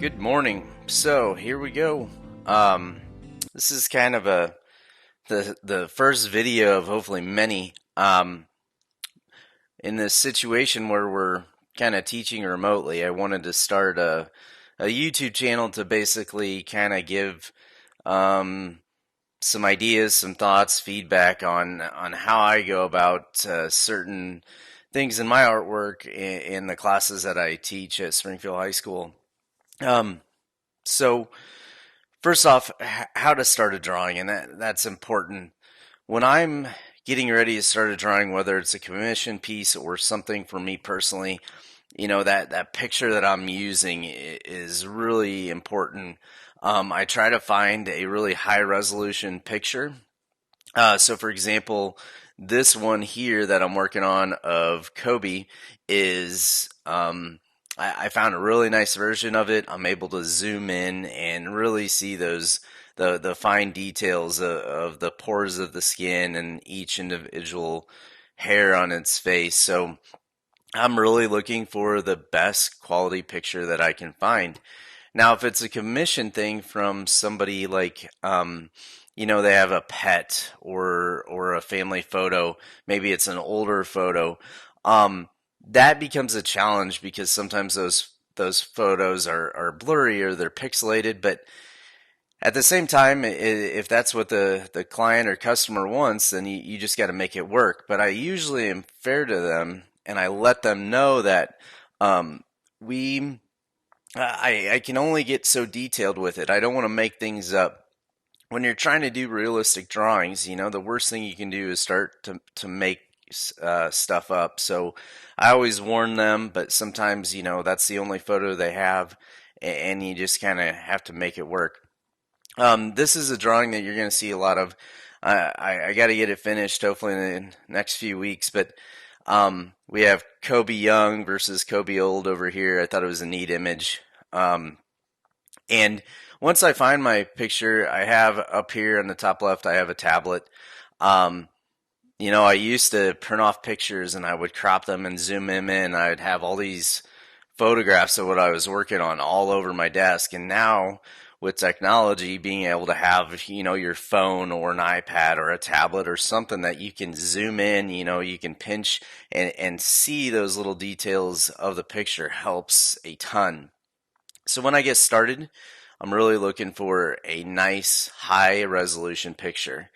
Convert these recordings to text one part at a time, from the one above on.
Good morning. So here we go. Um, this is kind of the first video of hopefully many. In this situation where we're kind of teaching remotely, I wanted to start a YouTube channel to basically kind of give um, some ideas, some thoughts, feedback on how I go about certain things in my artwork in the classes that I teach at Springfield High School. Um, so First off, how to start a drawing, and that's important. When I'm getting ready to start a drawing, whether it's a commission piece or something for me personally, that picture that I'm using is really important. I try to find a really high resolution picture. So, for example, this one here that I'm working on of Kobe is I found a really nice version of it. I'm able to zoom in and really see the fine details of the pores of the skin and each individual hair on its face. So I'm really looking for the best quality picture that I can find. Now, if it's a commission thing from somebody like, they have a pet or a family photo, maybe it's an older photo, that becomes a challenge because sometimes those photos are blurry or they're pixelated. But at the same time, if that's what the client or customer wants, then you just got to make it work. But I usually am fair to them and I let them know that we I can only get so detailed with it. I don't want to make things up. When you're trying to do realistic drawings, the worst thing you can do is start to make stuff up. So I always warn them, but sometimes, that's the only photo they have, and you just kind of have to make it work. This is a drawing that you're going to see a lot of. I got to get it finished hopefully in the next few weeks, but we have Kobe Young versus Kobe Old over here. I thought it was a neat image. And once I find my picture, I have up here on the top left, I have a tablet. Um, I used to print off pictures and I would crop them and zoom them in. I'd have all these photographs of what I was working on all over my desk. And now with technology, being able to have, your phone or an iPad or a tablet or something that you can zoom in, you can pinch and see those little details of the picture helps a ton. So when I get started, I'm really looking for a nice high resolution picture.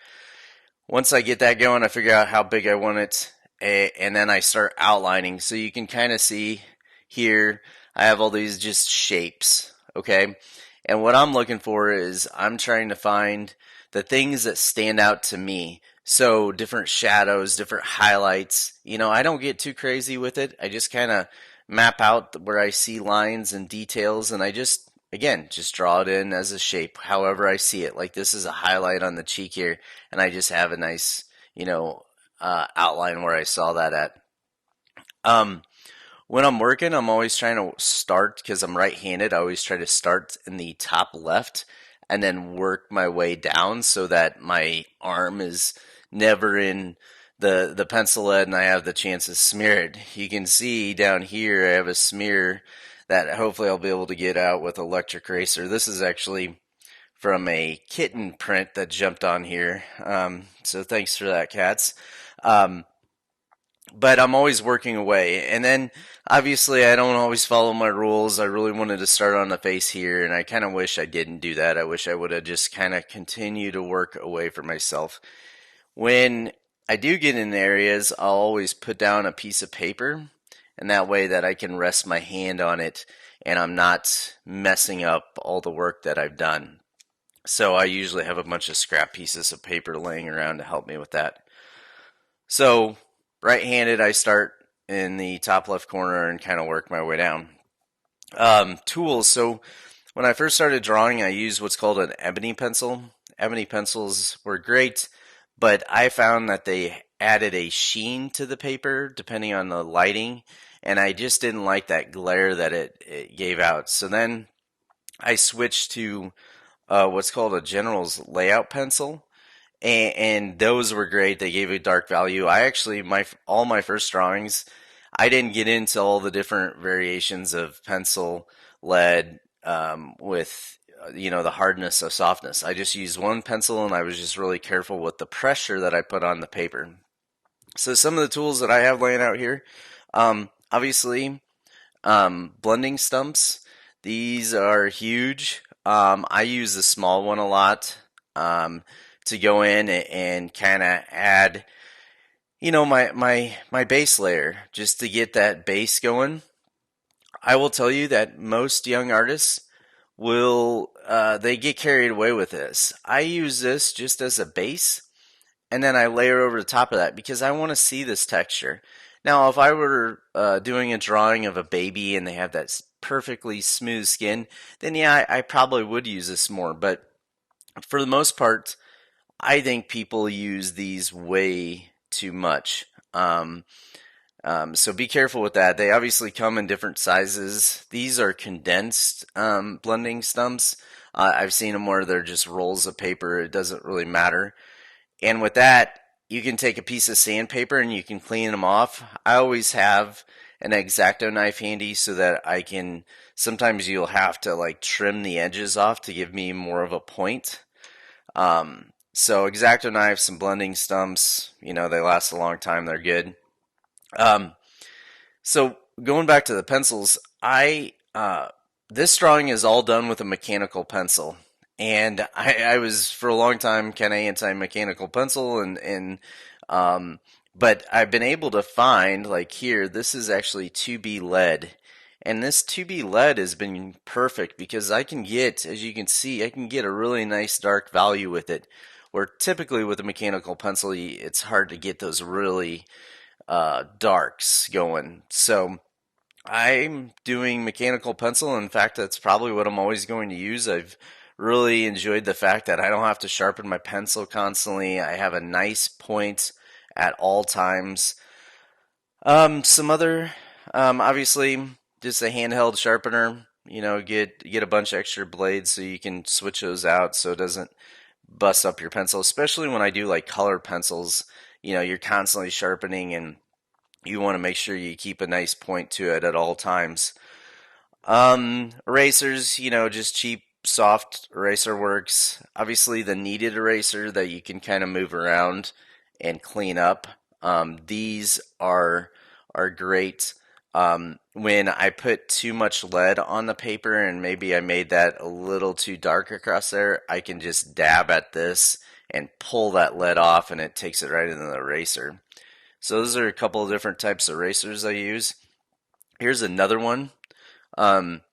Once I get that going, I figure out how big I want it, and then I start outlining. So you can kind of see here, I have all these just shapes, okay? And what I'm looking for is I'm trying to find the things that stand out to me. So different shadows, different highlights. I don't get too crazy with it. I just kind of map out where I see lines and details, and I just, again, just draw it in as a shape, however I see it. Like this is a highlight on the cheek here, and I just have a nice, outline where I saw that at. Um, when I'm working, I'm always trying to start because I'm right-handed. I always try to start in the top left and then work my way down so that my arm is never in the pencil lead and I have the chance to smear it. You can see down here I have a smear that hopefully I'll be able to get out with electric eraser. This is actually from a kitten print that jumped on here. So thanks for that, cats. Um, but I'm always working away. And then obviously I don't always follow my rules. I really wanted to start on the face here, and I kind of wish I didn't do that. I wish I would have just kind of continued to work away for myself. When I do get in areas, I'll always put down a piece of paper, and that way that I can rest my hand on it and I'm not messing up all the work that I've done. So I usually have a bunch of scrap pieces of paper laying around to help me with that. So right-handed, I start in the top left corner and kind of work my way down. Tools. So when I first started drawing, I used what's called an ebony pencil. Ebony pencils were great, but I found that they added a sheen to the paper depending on the lighting, and I just didn't like that glare that it gave out. So then I switched to what's called a General's layout pencil, and those were great. They gave a dark value. I actually my all my first drawings, I didn't get into all the different variations of pencil, lead, with the hardness of softness. I just used one pencil, and I was just really careful with the pressure that I put on the paper. So some of the tools that I have laying out here, obviously, blending stumps. These are huge. I use the small one a lot to go in and kind of add, my base layer just to get that base going. I will tell you that most young artists will they get carried away with this. I use this just as a base, and then I layer over the top of that because I want to see this texture. Now, if I were doing a drawing of a baby and they have that perfectly smooth skin, then yeah, I probably would use this more. But for the most part, I think people use these way too much. So be careful with that. They obviously come in different sizes. These are condensed blending stumps. I've seen them where they're just rolls of paper. It doesn't really matter. And with that, you can take a piece of sandpaper and you can clean them off. I always have an X-Acto knife handy so that I can, sometimes you'll have to like trim the edges off to give me more of a point. So X-Acto knives and blending stumps, they last a long time. They're good. So going back to the pencils, this drawing is all done with a mechanical pencil. And I was for a long time kind of anti-mechanical pencil, but I've been able to find, like here, this is actually 2B lead. And this 2B lead has been perfect because I can get, as you can see, I can get a really nice dark value with it. Where typically with a mechanical pencil, it's hard to get those really darks going. So I'm doing mechanical pencil. In fact, that's probably what I'm always going to use. I've really enjoyed the fact that I don't have to sharpen my pencil constantly. I have a nice point at all times. Some other, obviously, just a handheld sharpener. Get a bunch of extra blades so you can switch those out so it doesn't bust up your pencil. Especially when I do like color pencils, you're constantly sharpening and you want to make sure you keep a nice point to it at all times. Erasers, just cheap, soft eraser works. Obviously, the kneaded eraser that you can kind of move around and clean up. These are great. When I put too much lead on the paper and maybe I made that a little too dark across there, I can just dab at this and pull that lead off, and it takes it right into the eraser. So those are a couple of different types of erasers I use. Here's another one.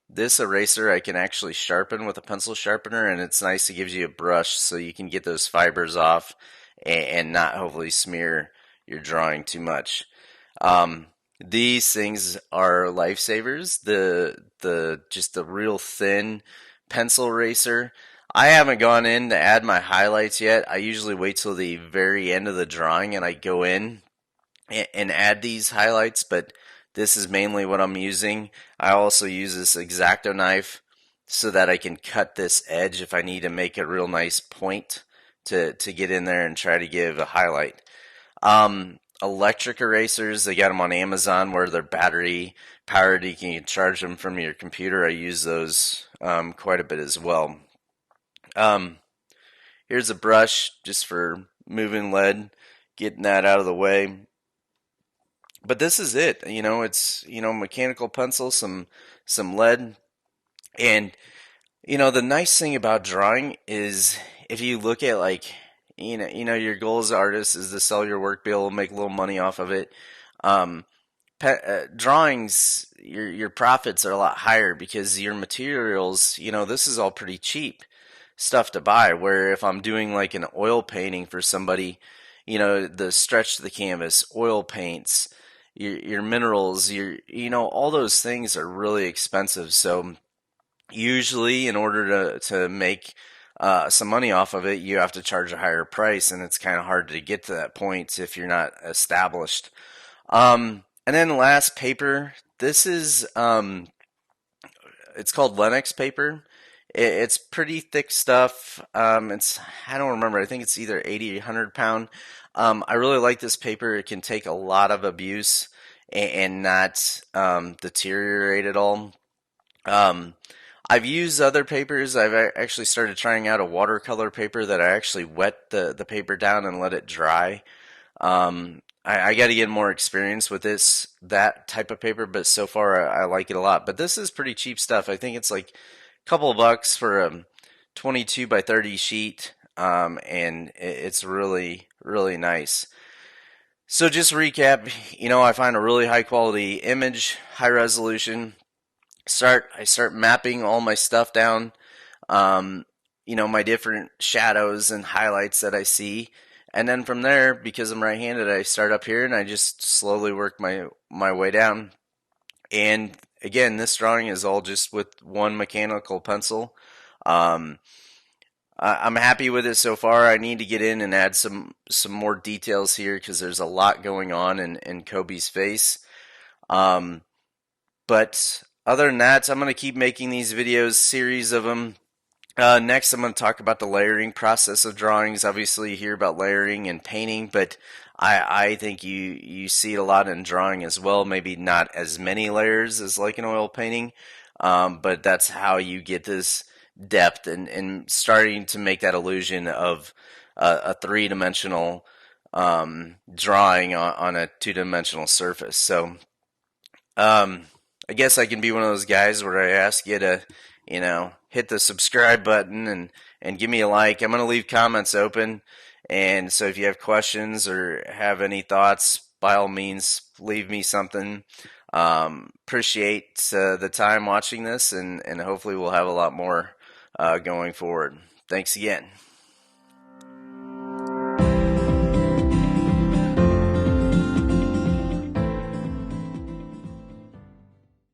This eraser I can actually sharpen with a pencil sharpener, and it's nice. It gives you a brush so you can get those fibers off and not hopefully smear your drawing too much. These things are lifesavers. Just the real thin pencil eraser. I haven't gone in to add my highlights yet. I usually wait till the very end of the drawing and I go in and add these highlights, but this is mainly what I'm using. I also use this X-Acto knife so that I can cut this edge if I need to make a real nice point to get in there and try to give a highlight. Electric erasers, they got them on Amazon where they're battery powered. You can charge them from your computer. I use those quite a bit as well. Here's a brush just for moving lead, getting that out of the way. But this is it. It's mechanical pencil, some lead, and the nice thing about drawing is if you look at like your goal as an artist is to sell your work, be able to make a little money off of it. Drawings, your profits are a lot higher because your materials, this is all pretty cheap stuff to buy. Where if I'm doing like an oil painting for somebody, the stretch to the canvas, oil paints, your minerals, all those things are really expensive. So usually, in order to make some money off of it, you have to charge a higher price, and it's kind of hard to get to that point if you're not established. And then the last paper, this is it's called Lenox paper. It's pretty thick stuff. I don't remember. I think it's either 80 or 100 pound. I really like this paper. It can take a lot of abuse and not deteriorate at all. I've used other papers. I've actually started trying out a watercolor paper that I actually wet the paper down and let it dry. I got to get more experience with that type of paper, but so far I like it a lot. But this is pretty cheap stuff. I think it's like a couple of bucks for a 22 by 30 sheet, and it's really, really nice. So just to recap, I find a really high quality image, high resolution. I start mapping all my stuff down, um, my different shadows and highlights that I see. And then from there, because I'm right-handed, I start up here and I just slowly work my way down. And again, this drawing is all just with one mechanical pencil. Um, I'm happy with it so far. I need to get in and add some more details here because there's a lot going on in Kobe's face. Um, but other than that, I'm going to keep making these videos, series of them. Next, I'm going to talk about the layering process of drawings. Obviously, you hear about layering and painting, but I think you see it a lot in drawing as well. Maybe not as many layers as like an oil painting, but that's how you get this depth and starting to make that illusion of a three-dimensional drawing on a two-dimensional surface. So I guess I can be one of those guys where I ask you to, hit the subscribe button and give me a like. I'm going to leave comments open. And so if you have questions or have any thoughts, by all means, leave me something. Appreciate the time watching this, and hopefully we'll have a lot more going forward. Thanks again.